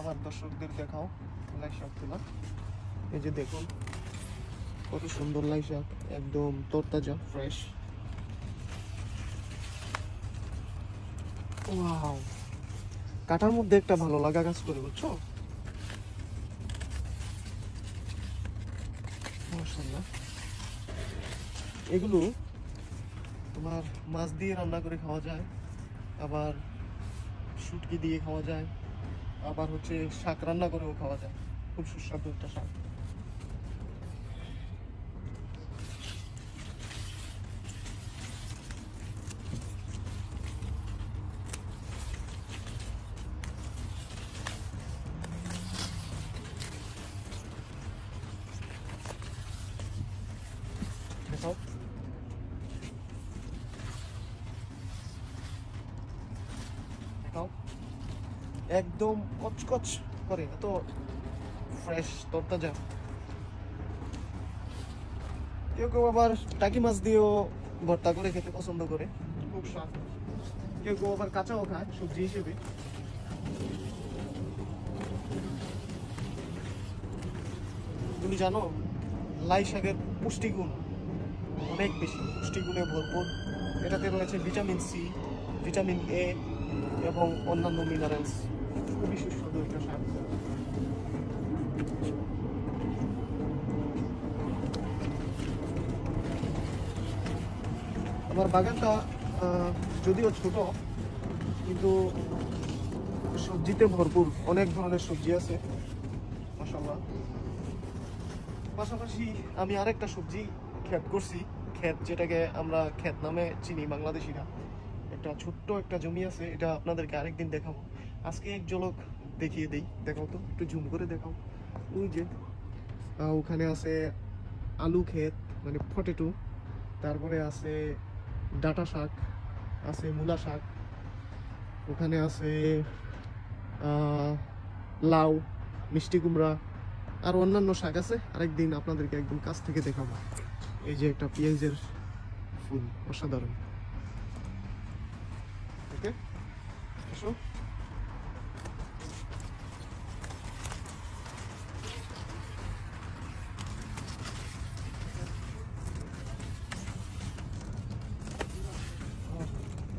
আমার দর্শকদের দেখাও লাই শাকগুলো। এই যে দেখুন কত সুন্দর লাই শাক, একদম তরতাজা ফ্রেশ। ওয়াও, কাটার মধ্যে একটা ভালো লাগা কাজ করে, বুঝছো? মাশাআল্লাহ। এগুলো তোমার মাছ দিয়ে রান্না করে খাওয়া যায়, আবার শুটকি দিয়ে খাওয়া যায়, আবার হচ্ছে শাক রান্না করেও খাওয়া যায়। খুব সুস্বাদু একটা শাক। দেখাও, দেখাও, একদম কচকচ করে, এত ফ্রেশ তরতাজা। কেউ কেউ আবার টাকি মাছ দিয়েও ভর্তা করে খেতে পছন্দ করে, খুব স্বাদ। কেউ কেউ আবার কাঁচাও খায় সবজি হিসেবে। তুমি জানো লাই শাকের পুষ্টিগুণ অনেক বেশি, পুষ্টিগুণে ভরপুর। এটাতে রয়েছে ভিটামিন সি, ভিটামিন এ এবং অন্যান্য মিনারেলস। খুবই সুস্বাদু একটা শাক। আমার বাগানটা যদিও ছোট, কিন্তু সবজিতে ভরপুর, অনেক ধরনের সবজি আছে মাশাআল্লাহ। পাশাপাশি আমি আরেকটা সবজি ক্ষেত করছি, ক্ষেত যেটাকে আমরা ক্ষেত নামে চিনি বাংলাদেশিরা। একটা ছোট্ট একটা জমি আছে, এটা আপনাদেরকে আরেকদিন দেখাবো। আজকে এক ঝলক দেখিয়ে দিই, দেখাও তো, একটু জুম করে দেখাও। ওই যে ওখানে আছে আলু ক্ষেত, মানে পটেটো, তারপরে আছে ডাঁটা শাক, আছে মূলা শাক, ওখানে আছে লাউ, মিষ্টি কুমড়া, আর অন্যান্য শাক আছে। আরেকদিন আপনাদেরকে একদম কাছ থেকে দেখাবো। এই যে একটা পেঁয়াজের ফুল, অসাধারণ। ওকে, আসো।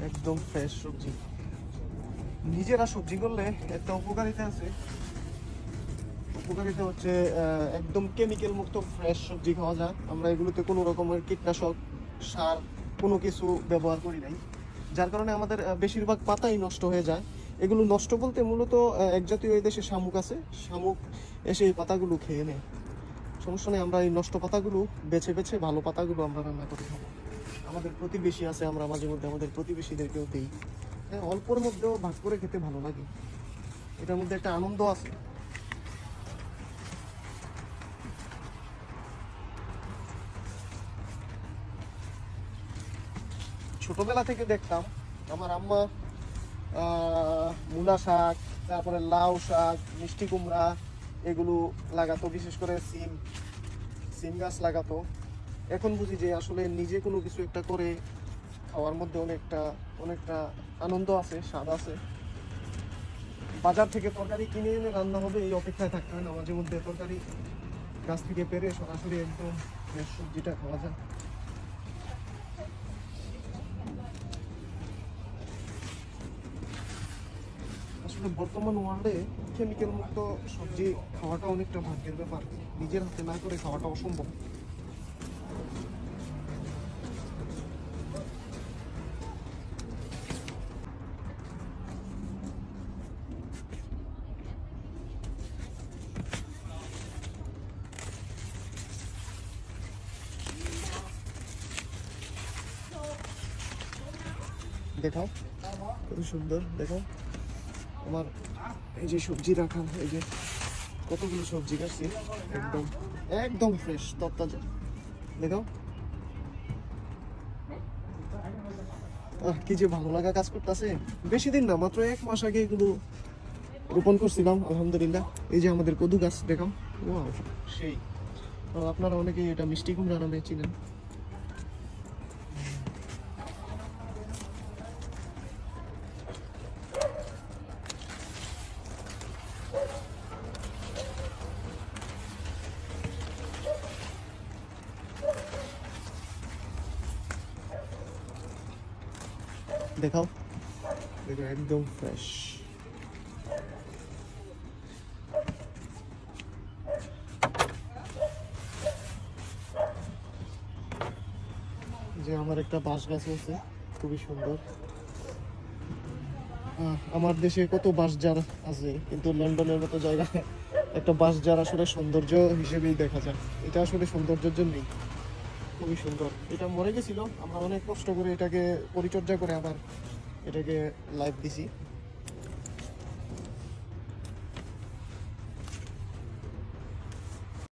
একদম ফ্রেশ সবজি। নিজেরা সবজি করলে একটা উপকারিতা আছে, উপকারিতা হচ্ছে একদম কেমিক্যাল মুক্ত ফ্রেশ সবজি খাওয়া যায়। আমরা এগুলোতে কোনো রকমের কীটনাশক, সার কোনো কিছু ব্যবহার করি নাই, যার কারণে আমাদের বেশিরভাগ পাতাই নষ্ট হয়ে যায়। এগুলো নষ্ট বলতে মূলত এক জাতীয় এই দেশে শামুক আছে, শামুক এসে এই পাতাগুলো খেয়ে নেয়। সমস্যা নেই, আমরা এই নষ্ট পাতাগুলো বেছে বেছে ভালো পাতাগুলো আমরা রান্না করে খাবো। আমাদের প্রতিবেশী আছে, আমরা মাঝে মধ্যে আমাদের প্রতিবেশীদেরকেও দিই। হ্যাঁ, অল্পর মধ্যেও ভাগ করে খেতে ভালো লাগে, এটার মধ্যে একটা আনন্দ আছে। ছোটবেলা থেকে দেখতাম আমার আম্মা মূলা শাক, তারপরে লাউ শাক, মিষ্টি কুমড়া এগুলো লাগাতো, বিশেষ করে সিম গাছ লাগাতো। এখন বুঝি যে আসলে নিজে কোনো কিছু একটা করে খাওয়ার মধ্যে অনেকটা আনন্দ আছে, স্বাদ আছে। বাজার থেকে তরকারি কিনে এনে রান্না হবে এই অপেক্ষায় থাকতে হয় না, মাঝে মধ্যে তরকারি গাছ থেকে পেরে সরাসরি একদম সবজিটা খাওয়া যায়। আসলে বর্তমান ওয়ার্ল্ডে কেমিক্যাল মুক্ত সবজি খাওয়াটা অনেকটা ভাগ্যের ব্যাপার, নিজের হাতে না করে খাওয়াটা অসম্ভব। দেখাও কত সুন্দর, দেখো আমার এই যে সবজি রাখা, এই যে কতগুলো সবজি কাটছি, একদম একদম ফ্রেশ তরতাজা। দেখাও কি যে ভালো লাগা কাজ করতেছে। বেশি দিন না, মাত্র 1 মাস আগে এগুলো রোপণ করছিলাম আলহামদুলিল্লাহ। এই যে আমাদের কদু গাছ দেখাম, ওয়াও সেই। আপনারা অনেকেই এটা মিষ্টি কুমড়া নামে চিনেন। দেখাও, দেখো একদম ফ্রেশ। যে আমার একটা বাঁশ গাছ আছে, খুবই সুন্দর। আমার দেশে কত বাঁশঝাড় আছে, কিন্তু লন্ডনের মতো জায়গায় একটা বাঁশঝাড় আসলে সৌন্দর্য হিসেবেই দেখা যায়। এটা আসলে সৌন্দর্যের জন্যই খুবই সুন্দর। এটা মরে গেছিল, আমরা অনেক কষ্ট করে এটাকে পরিচর্যা করে আবার এটাকে লাইফ দিছি।